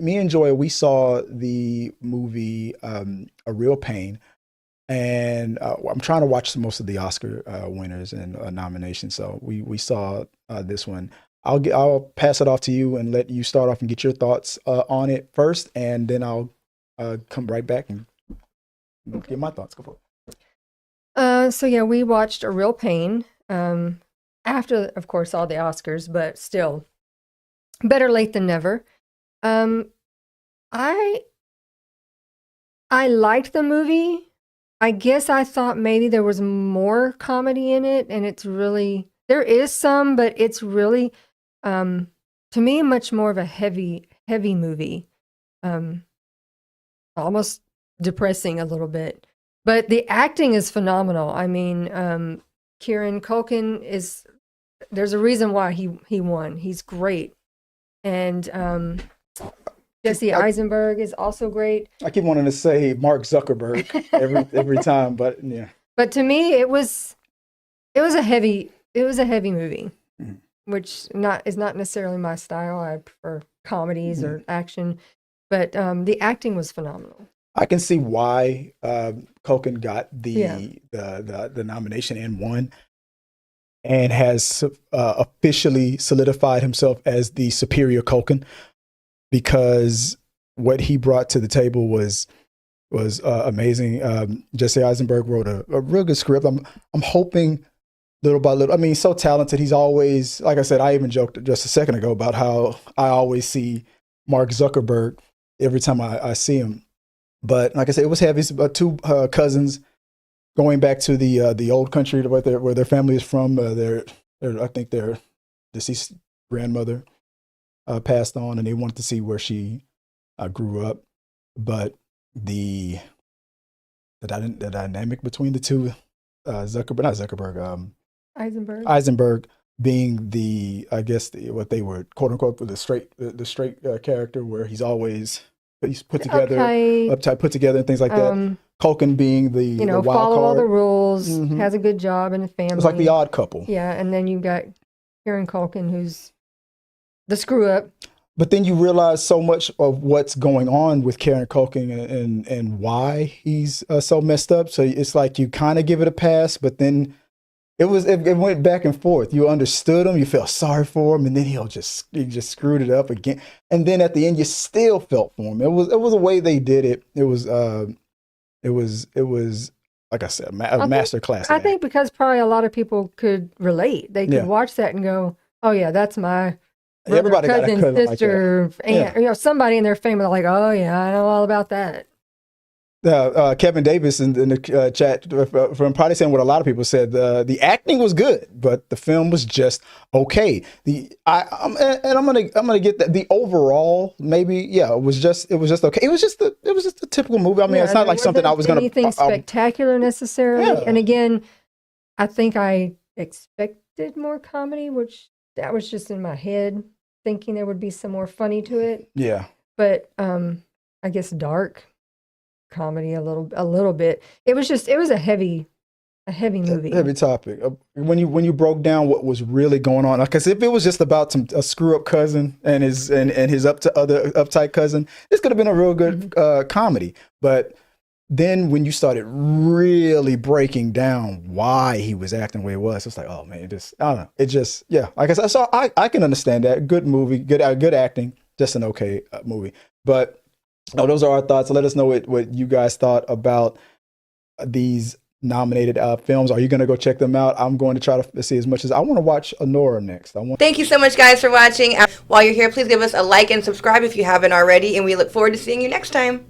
me and Joy, we saw the movie A Real Pain, and I'm trying to watch most of the Oscar winners and nominations. So we saw this one. I'll pass it off to you and let you start off and get your thoughts on it first, and then I'll come right back and get my thoughts. Go for it. So yeah, we watched A Real Pain after, of course, all the Oscars, but still, better late than never. I liked the movie. I guess I thought maybe there was more comedy in it, and there is some, but it's really, to me, much more of a heavy movie. Almost depressing a little bit. But the acting is phenomenal. I mean, Kieran Culkin there's a reason why he won. He's great. And Jesse Eisenberg is also great. I keep wanting to say Mark Zuckerberg every time, but yeah. But to me, it was a heavy movie, which is not necessarily my style. I prefer comedies or action, but the acting was phenomenal. I can see why Culkin got the nomination and won, and has officially solidified himself as the superior Culkin, because what he brought to the table was amazing. Jesse Eisenberg wrote a real good script. I'm hoping little by little. I mean, he's so talented. He's always, like I said, I even joked just a second ago about how I always see Mark Zuckerberg every time I see him. But like I said, it was heavy. It's about two cousins going back to the old country where their family is from. I think their deceased grandmother passed on, and they wanted to see where she grew up. But the dynamic between the two, Eisenberg being I guess what they were quote unquote the straight character, where he's put together, uptight, put together, and things like that. Culkin being the wild follow card. all the rules, has a good job and a family. It's like the odd couple. Yeah, and then you got Kieran Culkin, who's the screw up. But then you realize so much of what's going on with Kieran Culkin and why he's so messed up. So it's like you kind of give it a pass, but then it went back and forth. You understood him, you felt sorry for him, and then he just screwed it up again. And then at the end, you still felt for him. It was a way they did it. It was like I said, a master class. I think because probably a lot of people could relate. They could watch that and go, "Oh yeah, that's my brother, everybody cousin, got a sister, like aunt, somebody in their family." Like, "Oh yeah, I know all about that." Kevin Davis in the chat from probably saying what a lot of people said. The acting was good, but the film was just okay. I'm gonna get that. The overall, maybe it was just okay. It was just a typical movie. I mean, it's not like something I was gonna anything spectacular necessarily. Yeah. And again, I think I expected more comedy, which that was just in my head, thinking there would be some more funny to it. Yeah, but I guess dark comedy a little bit. It was a heavy movie. Heavy topic. When you broke down what was really going on, because if it was just about a screw up cousin and his uptight cousin, this could have been a real good comedy. But then when you started really breaking down why he was acting the way he was, it's like, oh man, I don't know. It just like I said, so I can understand that. Good movie, good acting, just an okay movie. But those are our thoughts. Let us know what you guys thought about these nominated films. Are you going to go check them out? I'm going to try to see as much as I want to watch Honora next. Thank you so much, guys, for watching. While you're here, please give us a like and subscribe if you haven't already, and we look forward to seeing you next time.